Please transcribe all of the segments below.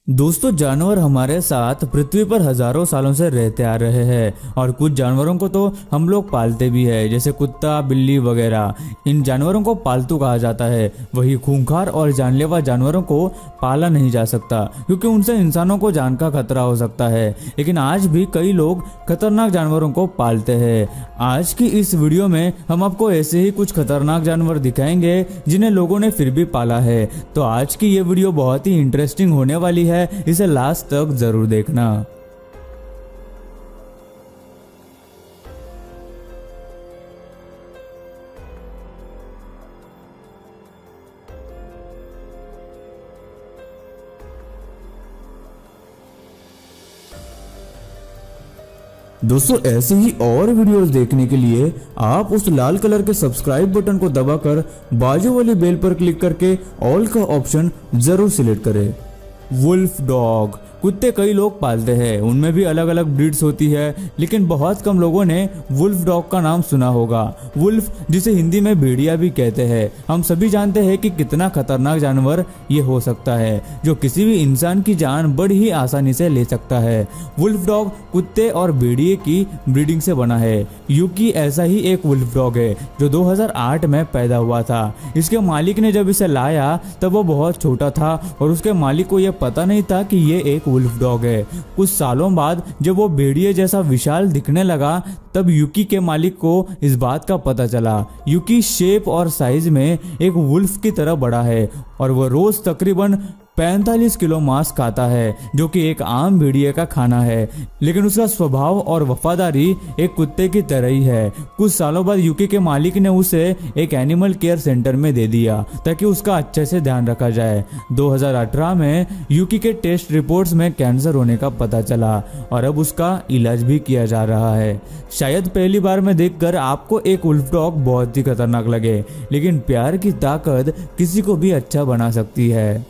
दोस्तों, जानवर हमारे साथ पृथ्वी पर हजारों सालों से रहते आ रहे हैं और कुछ जानवरों को तो हम लोग पालते भी है, जैसे कुत्ता, बिल्ली वगैरह। इन जानवरों को पालतू कहा जाता है। वही खूंखार और जानलेवा जानवरों को पाला नहीं जा सकता क्योंकि उनसे इंसानों को जान का खतरा हो सकता है। लेकिन आज भी कई लोग खतरनाक जानवरों को पालते हैं। आज की इस वीडियो में हम आपको ऐसे ही कुछ खतरनाक जानवर दिखाएंगे जिन्हें लोगों ने फिर भी पाला है। तो आज की ये वीडियो बहुत ही इंटरेस्टिंग होने वाली है, इसे लास्ट तक जरूर देखना। दोस्तों, ऐसे ही और वीडियोस देखने के लिए आप उस लाल कलर के सब्सक्राइब बटन को दबाकर बाजू वाली बेल पर क्लिक करके ऑल का ऑप्शन जरूर सिलेक्ट करें। वुल्फ डॉग कुत्ते कई लोग पालते हैं, उनमें भी अलग अलग ब्रीड्स होती है, लेकिन बहुत कम लोगों ने वुल्फ डॉग का नाम सुना होगा। वुल्फ, जिसे हिंदी में भेड़िया भी कहते हैं, हम सभी जानते हैं कि कितना खतरनाक जानवर ये हो सकता है, जो किसी भी इंसान की जान बड़ी ही आसानी से ले सकता है। वुल्फ डॉग कुत्ते और भेड़िए की ब्रीडिंग से बना है। यूकी ऐसा ही एक वुल्फ डॉग है जो 2008 में पैदा हुआ था। इसके मालिक ने जब इसे लाया तब वो बहुत छोटा था और उसके मालिक को यह पता नहीं था कि ये एक वुल्फ डॉग है। कुछ सालों बाद जब वो भेड़िए जैसा विशाल दिखने लगा तब यूकी के मालिक को इस बात का पता चला। यूकी शेप और साइज में एक वुल्फ की तरह बड़ा है और वह रोज तकरीबन 45 किलो मांस खाता है, जो कि एक आम भेड़िए का खाना है। लेकिन उसका स्वभाव और वफादारी एक कुत्ते की तरह ही है। कुछ सालों बाद यूकी के मालिक ने उसे एक एनिमल केयर सेंटर में दे दिया ताकि उसका अच्छे से ध्यान रखा जाए। 2018 में यूकी के टेस्ट रिपोर्ट्स में कैंसर होने का पता चला और अब उसका इलाज भी किया जा रहा है। शायद पहली बार में देखकर आपको एक वुल्फ डॉग बहुत ही खतरनाक लगे, लेकिन प्यार की ताकत किसी को भी अच्छा बना सकती है।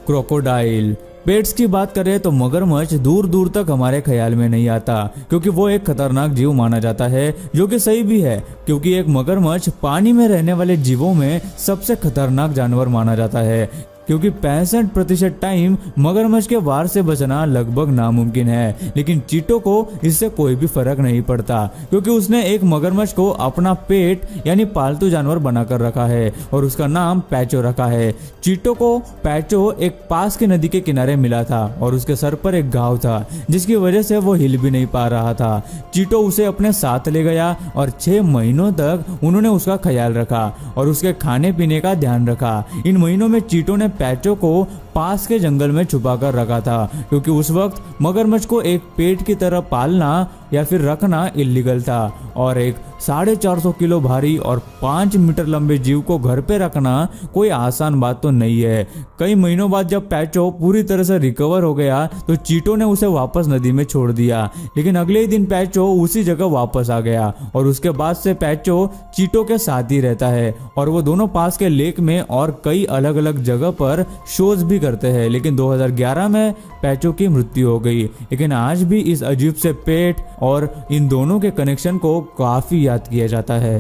क्रोकोडाइल। पेट्स की बात करें तो मगरमच्छ दूर दूर तक हमारे ख्याल में नहीं आता क्योंकि वो एक खतरनाक जीव माना जाता है, जो कि सही भी है क्योंकि एक मगरमच्छ पानी में रहने वाले जीवों में सबसे खतरनाक जानवर माना जाता है, क्योंकि 65% टाइम मगरमच्छ के वार से बचना लगभग नामुमकिन है। लेकिन चीटो को इससे कोई भी फर्क नहीं पड़ता क्योंकि उसने एक मगरमच्छ को अपना पेट यानी पालतू जानवर बनाकर रखा है और उसका नाम पैचो रखा है। चीटो को पैचो एक पास की नदी के किनारे मिला था और उसके सर पर एक घाव था जिसकी वजह से वो हिल भी नहीं पा रहा था। चीटो उसे अपने साथ ले गया और 6 महीनों तक उन्होंने उसका ख्याल रखा और उसके खाने पीने का ध्यान रखा। इन महीनों में चीटो ने पैचो को पास के जंगल में छुपा कर रखा था क्योंकि उस वक्त मगरमच्छ को एक पेट की तरह पालना या फिर रखना इल्लीगल था और एक 450 किलो भारी और 5 मीटर लंबे जीव को घर पे रखना कोई आसान बात तो नहीं है। कई महीनों बाद जब पैचो पूरी तरह से रिकवर हो गया तो चीटो ने उसे वापस नदी में छोड़ दिया, लेकिन अगले ही दिन पैचो उसी जगह वापस आ गया और उसके बाद से पैचो चीटो के साथ ही रहता है और वो दोनों पास के लेक में और कई अलग अलग जगह पर शोज भी करते हैं। लेकिन 2011 में पैचो की मृत्यु हो गई। लेकिन आज भी इस अजीब से पेट और इन दोनों के कनेक्शन को काफी याद किया जाता है।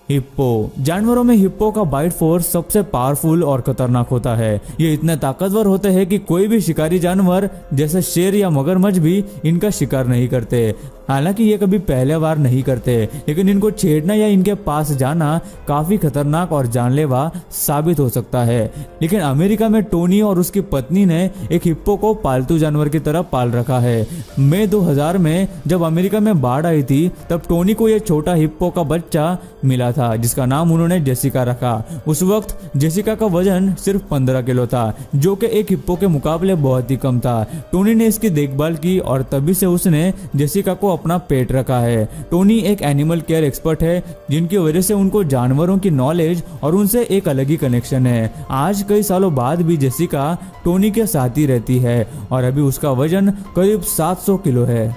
हिप्पो। जानवरों में हिप्पो का बाइट फोर्स सबसे पावरफुल और खतरनाक होता है। ये इतने ताकतवर होते हैं कि कोई भी शिकारी जानवर जैसे शेर या मगरमच्छ भी इनका शिकार नहीं करते। हालांकि ये कभी पहले बार नहीं करते, लेकिन इनको छेड़ना या इनके पास जाना काफी खतरनाक और जानलेवा साबित हो सकता है। लेकिन अमेरिका में टोनी और उसकी पत्नी ने एक हिप्पो को पालतू जानवर की तरह पाल रखा है। मई 2000 में जब अमेरिका में बाढ़ आई थी तब टोनी को यह छोटा हिप्पो का बच्चा मिला था जिसका नाम उन्होंने जेसिका रखा। उस वक्त जेसिका का वजन सिर्फ 15 किलो था, जो कि एक हिप्पो के मुकाबले बहुत ही कम था। टोनी ने इसकी देखभाल की और तभी से उसने जेसिका को अपना पेट रखा है। टोनी एक एनिमल केयर एक्सपर्ट है जिनकी वजह से उनको जानवरों की नॉलेज और उनसे एक अलग ही कनेक्शन है। आज कई सालों बाद भी जेसिका टोनी के साथ ही रहती है और अभी उसका वजन करीब 700 किलो है।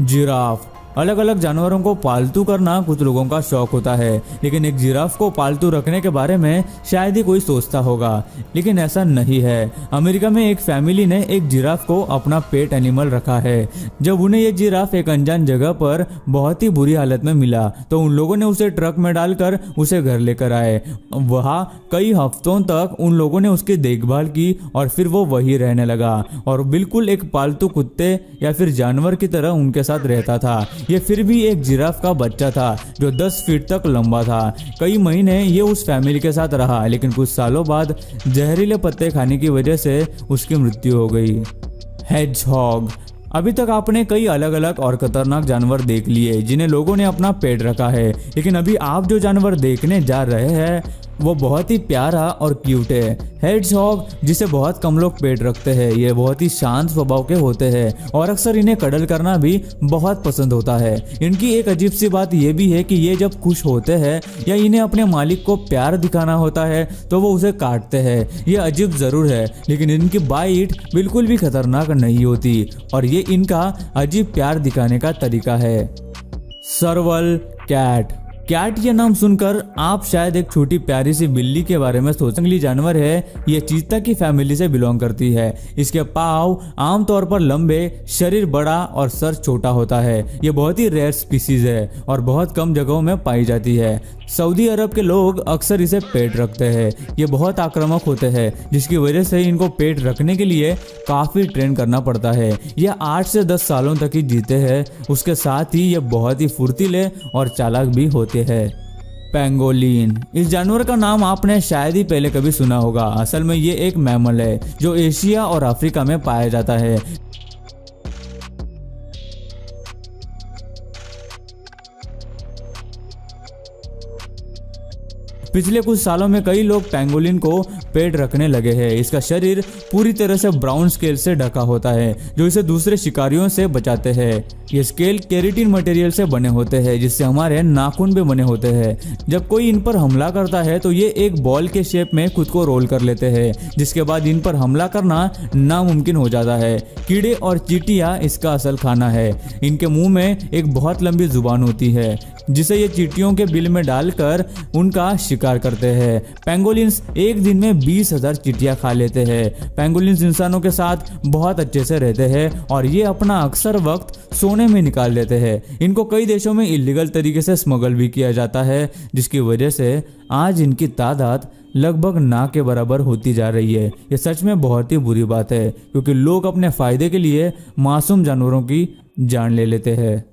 जिराफ। अलग अलग जानवरों को पालतू करना कुछ लोगों का शौक होता है, लेकिन एक जिराफ को पालतू रखने के बारे में शायद ही कोई सोचता होगा, लेकिन ऐसा नहीं है। अमेरिका में एक फैमिली ने एक जिराफ को अपना पेट एनिमल रखा है। जब उन्हें ये जिराफ एक अनजान जगह पर बहुत ही बुरी हालत में मिला तो उन लोगों ने उसे ट्रक में डालकर उसे घर लेकर आए। वहां कई हफ्तों तक उन लोगों ने उसकी देखभाल की और फिर वो वही रहने लगा और बिल्कुल एक पालतू कुत्ते या फिर जानवर की तरह उनके साथ रहता था। ये फिर भी एक जिराफ का बच्चा था जो 10 फीट तक लंबा था। कई महीने ये उस फैमिली के साथ रहा, लेकिन कुछ सालों बाद जहरीले पत्ते खाने की वजह से उसकी मृत्यु हो गई। हेजहॉग। अभी तक आपने कई अलग अलग और खतरनाक जानवर देख लिए जिन्हें लोगों ने अपना पेट रखा है, लेकिन अभी आप जो जानवर देखने जा रहे हैं वो बहुत ही प्यारा और क्यूट है। हेजहॉग, जिसे बहुत कम लोग पेट रखते हैं, ये बहुत ही शांत स्वभाव के होते हैं और अक्सर इन्हें कडल करना भी बहुत पसंद होता है। इनकी एक अजीब सी बात ये भी है कि ये जब खुश होते हैं या इन्हें अपने मालिक को प्यार दिखाना होता है तो वो उसे काटते हैं। ये अजीब जरूर है, लेकिन इनकी बाइट बिल्कुल भी खतरनाक नहीं होती और ये इनका अजीब प्यार दिखाने का तरीका है। सर्वल कैट। कैट ये नाम सुनकर आप शायद एक छोटी प्यारी सी बिल्ली के बारे में सोचें। जंगली जानवर है, ये चीता की फैमिली से बिलोंग करती है। इसके पाँव आमतौर पर लंबे, शरीर बड़ा और सर छोटा होता है। ये बहुत ही रेयर स्पीसीज है और बहुत कम जगहों में पाई जाती है। सऊदी अरब के लोग अक्सर इसे पेट रखते हैं। ये बहुत आक्रामक होते हैं, जिसकी वजह से इनको पेट रखने के लिए काफी ट्रेन करना पड़ता है। ये 8 से 10 सालों तक ही जीते हैं। उसके साथ ही ये बहुत ही फुर्तीले और चालाक भी होते हैं। पेंगोलिन। इस जानवर का नाम आपने शायद ही पहले कभी सुना होगा। असल में ये एक मैमल है जो एशिया और अफ्रीका में पाया जाता है। पिछले कुछ सालों में कई लोग पेंगोलिन को पेट रखने लगे हैं। इसका शरीर पूरी तरह से ब्राउन स्केल से ढका होता है जो इसे दूसरे शिकारियों से बचाते हैं। ये स्केल केराटिन मटेरियल से बने होते हैं जिससे हमारे नाखून भी बने होते हैं। जब कोई इन पर हमला करता है तो ये एक बॉल के शेप में खुद को रोल कर लेते हैं, जिसके बाद इन पर हमला करना नामुमकिन हो जाता है। कीड़े और चींटियां इसका असल खाना है। इनके मुंह में एक बहुत लंबी जुबान होती है जिसे ये चींटियों के बिल में डालकर उनका शिकार करते हैं। पेंगोलिन्स एक दिन में 20,000 चींटियां खा लेते हैं। पेंगोलिन्स इंसानों के साथ बहुत अच्छे से रहते हैं और ये अपना अक्सर वक्त सोने में निकाल देते हैं। इनको कई देशों में इलीगल तरीके से स्मगल भी किया जाता है, जिसकी वजह से आज इनकी तादाद लगभग ना के बराबर होती जा रही है। ये सच में बहुत ही बुरी बात है क्योंकि लोग अपने फायदे के लिए मासूम जानवरों की जान ले लेते हैं।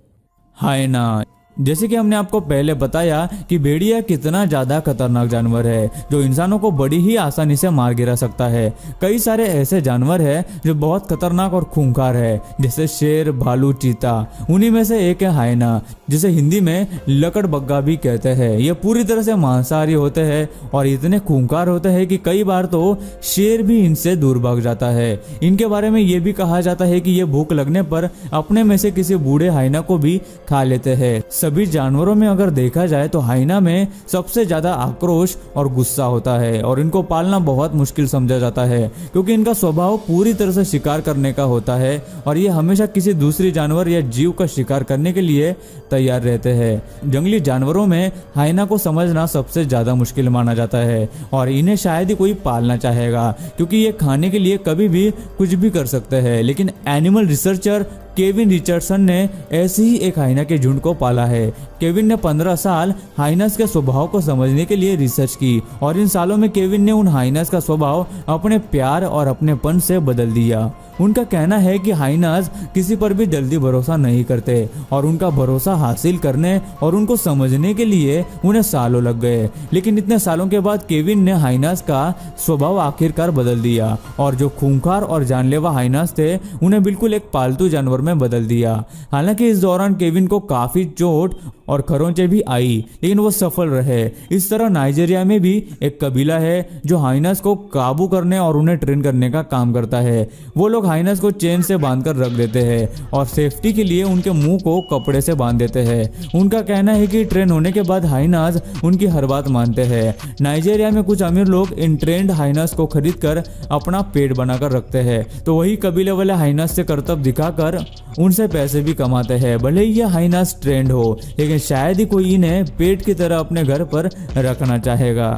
हाइना। जैसे कि हमने आपको पहले बताया कि भेड़िया कितना ज्यादा खतरनाक जानवर है जो इंसानों को बड़ी ही आसानी से मार गिरा सकता है। कई सारे ऐसे जानवर हैं जो बहुत खतरनाक और खूंखार है, जैसे शेर, भालू, चीता। उन्हीं में से एक है हाइना, जिसे हिंदी में लकड़बग्गा भी कहते हैं। ये पूरी तरह से मांसाहारी होते हैं और इतने खूंखार होते हैं कि कई बार तो शेर भी इनसे दूर भाग जाता है। इनके बारे में ये भी कहा जाता है कि ये भूख लगने पर अपने में से किसी बूढ़े हाइना को भी खा लेते हैं। सभी जानवरों में अगर देखा जाए तो हाइना में सबसे ज्यादा आक्रोश और गुस्सा होता है और इनको पालना बहुत मुश्किल समझा जाता है क्योंकि इनका स्वभाव पूरी तरह से शिकार करने का होता है और ये हमेशा किसी दूसरी जानवर या जीव का शिकार करने के लिए तैयार रहते हैं। जंगली जानवरों में हाइना को समझना सबसे ज्यादा मुश्किल माना जाता है और इन्हें शायद ही कोई पालना चाहेगा क्योंकि ये खाने के लिए कभी भी कुछ भी कर सकते हैं। लेकिन एनिमल रिसर्चर केविन रिचर्डसन ने ऐसे ही एक हाइना के झुंड को पाला है। केविन ने 15 साल हाइनास के स्वभाव को समझने के लिए रिसर्च की और इन सालों में केविन ने उन हाइनास का स्वभाव अपने प्यार और अपनेपन से बदल दिया। उनका कहना है कि हाइनास किसी पर भी जल्दी भरोसा नहीं करते और उनका भरोसा हासिल करने और उनको समझने के लिए उन्हें सालों लग गए। लेकिन इतने सालों के बाद केविन ने हाइनास का स्वभाव आखिरकार बदल दिया और जो खूंखार और जानलेवा हाइनास थे उन्हें बिल्कुल एक पालतू जानवर में बदल दिया। हालांकि इस दौरान केविन को काफी चोट और खरोंचे भी आई, लेकिन वो सफल रहे। इस तरह नाइजीरिया में भी एक कबीला है जो हाइनास को काबू करने और उन्हें ट्रेन करने का काम करता है। वो लोग हाइनास को चेन से बांधकर रख देते हैं और सेफ्टी के लिए उनके मुंह को कपड़े से बांध देते हैं। उनका कहना है कि ट्रेन होने के बाद हाइनास उनकी हर बात मानते हैं। नाइजीरिया में कुछ अमीर लोग इन ट्रेंड हाइनास को खरीद कर अपना पेट बनाकर रखते हैं, तो वही कबीले वाले हाइनास से करतब दिखाकर उनसे पैसे भी कमाते हैं, भले ही यह हाइनास ट्रेंड हो, लेकिन शायद ही कोई इन्हें पेट की तरह अपने घर पर रखना चाहेगा।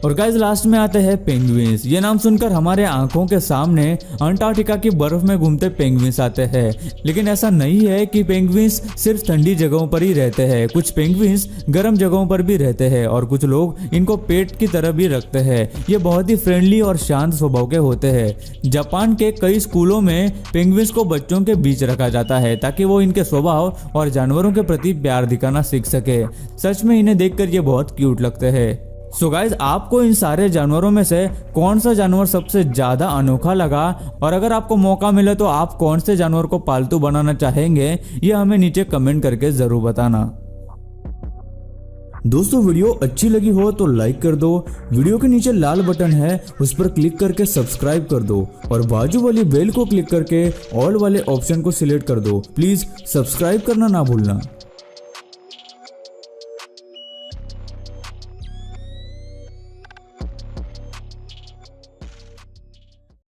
और गाइस लास्ट में आते हैं पेंगुइन्स। ये नाम सुनकर हमारे आंखों के सामने अंटार्कटिका की बर्फ में घूमते पेंगुइन्स आते हैं, लेकिन ऐसा नहीं है कि पेंगुइन्स सिर्फ ठंडी जगहों पर ही रहते हैं। कुछ पेंगुइन्स गर्म जगहों पर भी रहते हैं और कुछ लोग इनको पेट की तरह भी रखते हैं। ये बहुत ही फ्रेंडली और शांत स्वभाव के होते हैं। जापान के कई स्कूलों में पेंगुइन्स को बच्चों के बीच रखा जाता है ताकि वो इनके स्वभाव और जानवरों के प्रति प्यार दिखाना सीख सके। सच में इन्हें देखकर ये बहुत क्यूट लगते हैं। सो गाइज, आपको इन सारे जानवरों में से कौन सा जानवर सबसे ज्यादा अनोखा लगा, और अगर आपको मौका मिले तो आप कौन से जानवर को पालतू बनाना चाहेंगे, ये हमें नीचे कमेंट करके जरूर बताना। दोस्तों वीडियो अच्छी लगी हो तो लाइक कर दो, वीडियो के नीचे लाल बटन है उस पर क्लिक करके सब्सक्राइब कर दो और बाजू वाली बेल को क्लिक करके ऑल वाले ऑप्शन को सिलेक्ट कर दो। प्लीज सब्सक्राइब करना ना भूलना।